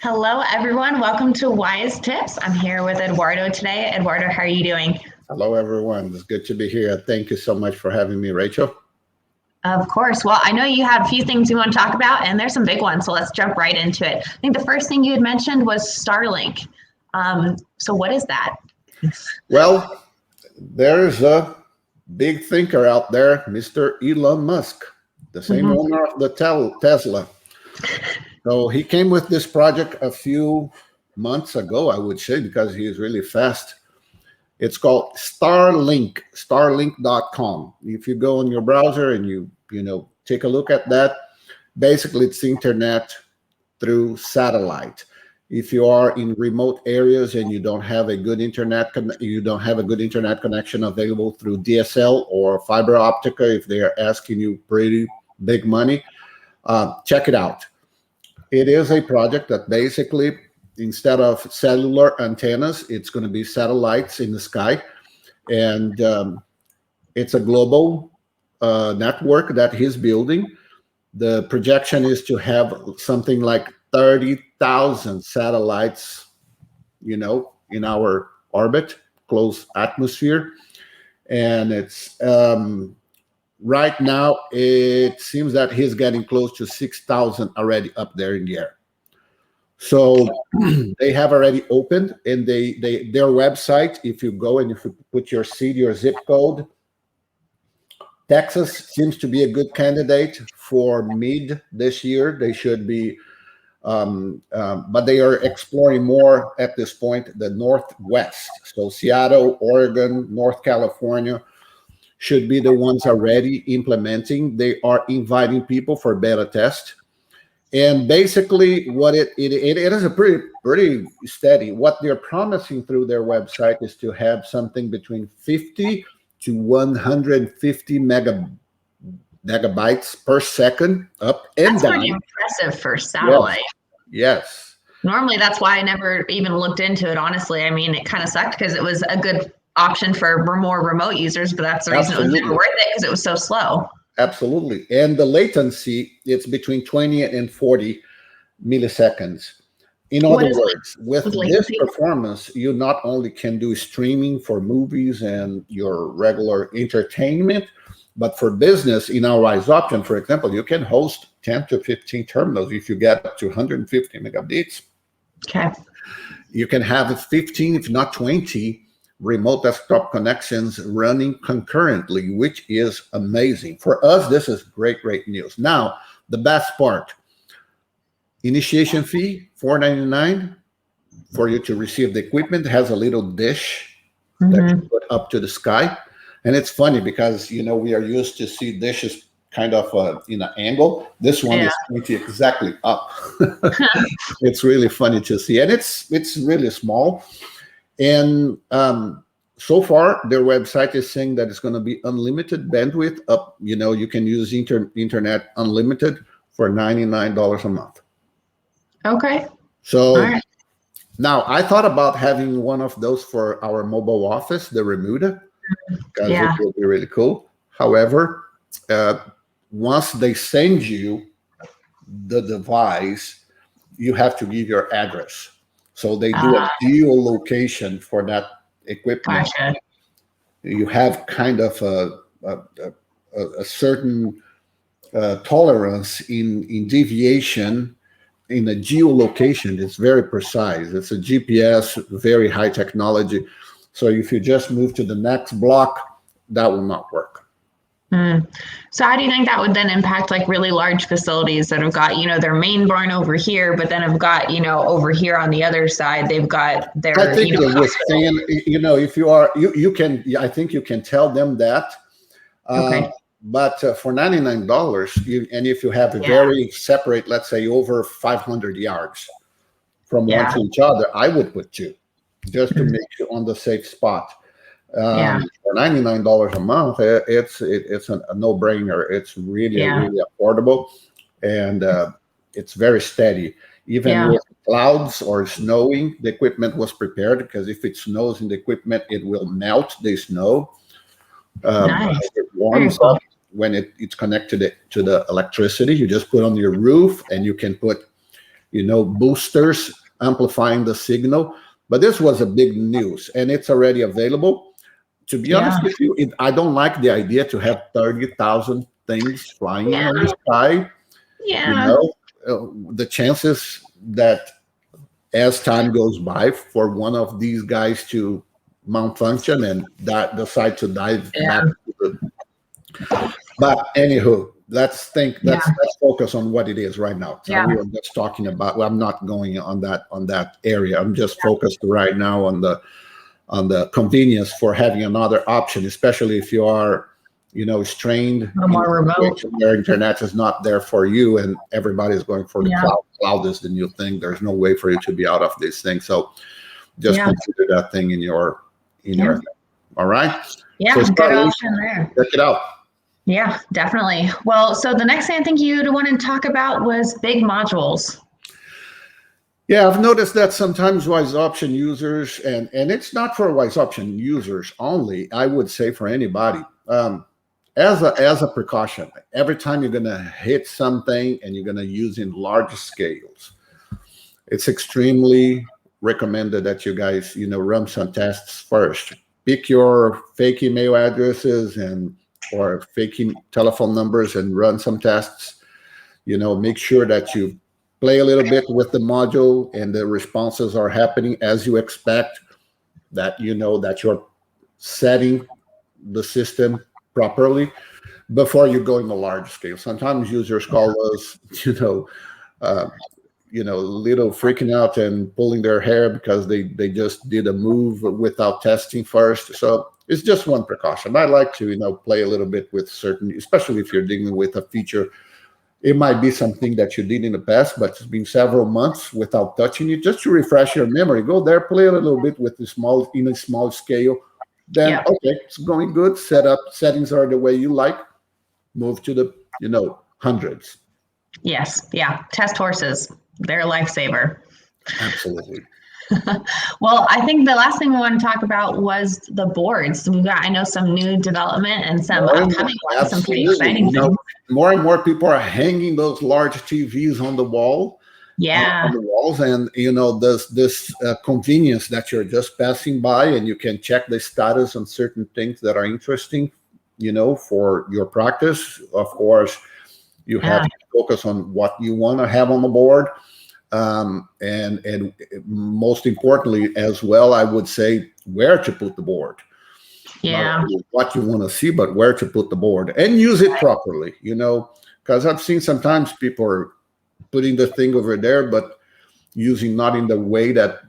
Hello, everyone. Welcome to Wise Tips. I'm here with Eduardo today. Eduardo, how are you doing? Hello, everyone. It's good to be here. Thank you so much for having me, Rachel. Of course. Well, I know you have a few things you want to talk about, and there's some big ones, so let's jump right into it. I think the first thing you had mentioned was Starlink. So what is that? Well, there's a big thinker out there, Mr. Elon Musk, the same owner of the Tesla. So he came with this project a few months ago, I would say, because he is really fast. It's called Starlink, starlink.com. If you go on your browser and you take a look at that, basically it's internet through satellite. If you are in remote areas and you don't have a good internet connection available through DSL or fiber optica, if they are asking you pretty big money, check it out. It is a project that basically, instead of cellular antennas, it's going to be satellites in the sky. And it's a global network that he's building. The projection is to have something like 30,000 satellites, in our orbit, close atmosphere. And it's right now, it seems that he's getting close to 6,000 already up there in the air. So they have already opened, and their website, if you go and if you put your city, your zip code, Texas seems to be a good candidate for mid this year. They should be, but they are exploring more at this point, the Northwest. So Seattle, Oregon, North California should be the ones already implementing. They are inviting people for beta test. And basically what it is a pretty steady. What they're promising through their website is to have something between 50 to 150 megabytes per second up and That's down. pretty impressive for satellite. Yes. Normally, that's why I never even looked into it, honestly. I mean, it kind of sucked because it was a good option for more remote users, but that's the reason it was never worth it, because it was so slow. Absolutely. And the latency, it's between 20 and 40 milliseconds. In other words, with this performance, you not only can do streaming for movies and your regular entertainment, but for business, in our Wise option, for example, you can host 10 to 15 terminals if you get up to 150 megabits. Okay. You can have 15, if not 20, remote desktop connections running concurrently, which is amazing. For us, this is great news. Now, the best part, initiation fee, $4.99 for you to receive the equipment. It has a little dish that you put up to the sky. And it's funny because, we are used to see dishes kind of in an angle. This one is pointing exactly up. It's really funny to see. And it's really small. And so far, their website is saying that it's going to be unlimited bandwidth up. You can use internet unlimited for $99 a month. Okay. So now I thought about having one of those for our mobile office, the Remuda, because it will be really cool. However, once they send you the device, you have to give your address. So they do a geolocation for that equipment. Gotcha. You have kind of a certain tolerance in deviation in a geolocation. It's very precise. It's a GPS, very high technology. So if you just move to the next block, that will not work. So how do you think that would then impact like really large facilities that have got, their main barn over here, but then have got, over here on the other side, they've got their, I think within, if you are, you can, I think you can tell them that. Okay. But for $99, and if you have a very separate, let's say over 500 yards from one to each other, I would put two, just to make you on the safe spot. For $99 a month, it's a no-brainer. It's really affordable, and it's very steady. Even with clouds or snowing, the equipment was prepared, because if it snows in the equipment, it will melt the snow. It warms up when it's connected to the electricity. You just put on your roof, and you can put boosters amplifying the signal. But this was a big news, and it's already available. To be honest with you, I don't like the idea to have 30,000 things flying in the sky. The chances that as time goes by for one of these guys to malfunction and decide to dive back to the... But anywho, let's focus on what it is right now. So we are just talking about, well, I'm not going on that area. I'm just focused right now on the convenience for having another option, especially if you are, strained more remote, where internet is not there for you, and everybody's going for the cloud. Cloud is the new thing. There's no way for you to be out of this thing. So just consider that thing in your all right. Yeah, so good option there. Check it out. Yeah, definitely. Well, so the next thing I think you'd want to talk about was big modules. Yeah, I've noticed that sometimes Wise Option users, and it's not for Wise Option users only, I would say for anybody, as a precaution, every time you're going to hit something and you're going to use in large scales, it's extremely recommended that you guys, run some tests first. Pick your fake email addresses or fake telephone numbers and run some tests. Make sure that you play a little bit with the module and the responses are happening as you expect, that that you're setting the system properly before you go in the large scale. Sometimes users call us, little freaking out and pulling their hair because they just did a move without testing first. So it's just one precaution. I like to, play a little bit with certain, especially if you're dealing with a feature. It might be something that you did in the past, but it's been several months without touching it, just to refresh your memory. Go there, play a little bit with in a small scale. Then, okay, it's going good. Settings are the way you like. Move to the, hundreds. Yes. Yeah. Test horses. They're a lifesaver. Absolutely. Well, I think the last thing we want to talk about was the boards. We've got, I know, some new development and some upcoming ones, some pretty exciting things. More and more people are hanging those large TVs on the wall. On the walls, and this convenience that you're just passing by, and you can check the status on certain things that are interesting, for your practice. Of course, you have to focus on what you want to have on the board, and most importantly as well, I would say where to put the board. Not what you want to see, but where to put the board and use it properly. Because I've seen sometimes people are putting the thing over there, but using not in the way that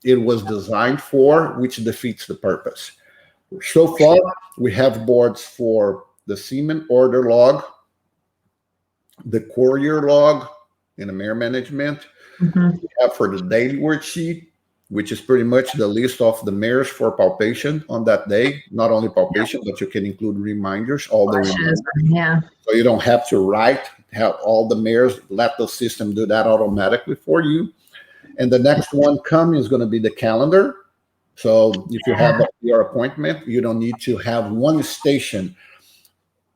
it was designed for, which defeats the purpose. So far, we have boards for the semen order log, the courier log in the mare management. We have for the daily worksheet, which is pretty much the list of the mares for palpation on that day. Not only palpation, but you can include reminders, all the reminders. So you don't have to have all the mares, let the system do that automatically for you. And the next one coming is going to be the calendar. So if you have your appointment, you don't need to have one station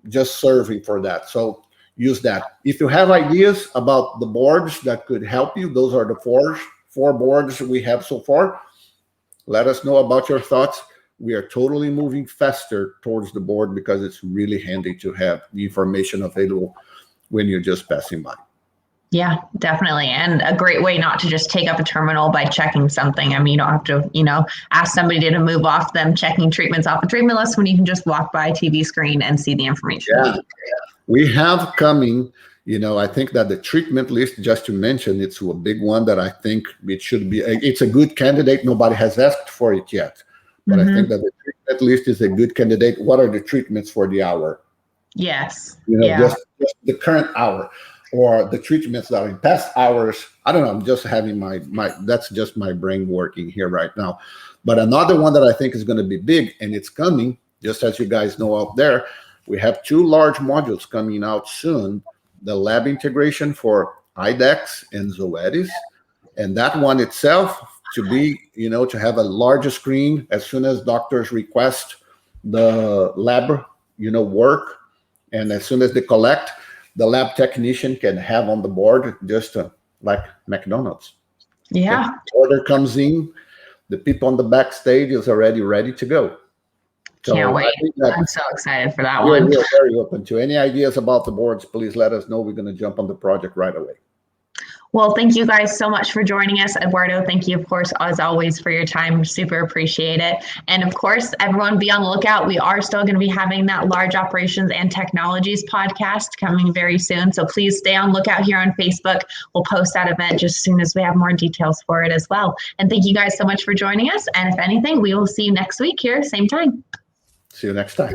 just serving for that. So use that. If you have ideas about the boards that could help you, those are the four boards we have so far. Let us know about your thoughts. We are totally moving faster towards the board because it's really handy to have the information available when you're just passing by. Yeah, definitely. And a great way not to just take up a terminal by checking something. I mean, you don't have to, ask somebody to move off them checking treatments off a treatment list when you can just walk by a TV screen and see the information. We have coming, I think that the treatment list, just to mention, it's a big one that I think it should be. It's a good candidate. Nobody has asked for it yet. But I think that the treatment list is a good candidate. What are the treatments for the hour? Yes. Just the current hour, or the treatments that are in past hours. I don't know. I'm just having my that's just my brain working here right now. But another one that I think is going to be big, and it's coming, just as you guys know out there, we have 2 large modules coming out soon. The lab integration for IDEX and Zoetis, and that one itself to be, to have a larger screen as soon as doctors request the lab, work. And as soon as they collect, the lab technician can have on the board just a like McDonald's. Yeah. The order comes in, the people on the backstage is already ready to go. So Can't wait. I think that I'm so excited for that we're one. very open to any ideas about the boards. Please let us know. We're going to jump on the project right away. Well, thank you guys so much for joining us. Eduardo, thank you, of course, as always, for your time. Super appreciate it. And of course, everyone be on the lookout. We are still going to be having that Large Operations and Technologies podcast coming very soon. So please stay on lookout here on Facebook. We'll post that event just as soon as we have more details for it as well. And thank you guys so much for joining us. And if anything, we will see you next week here, same time. See you next time.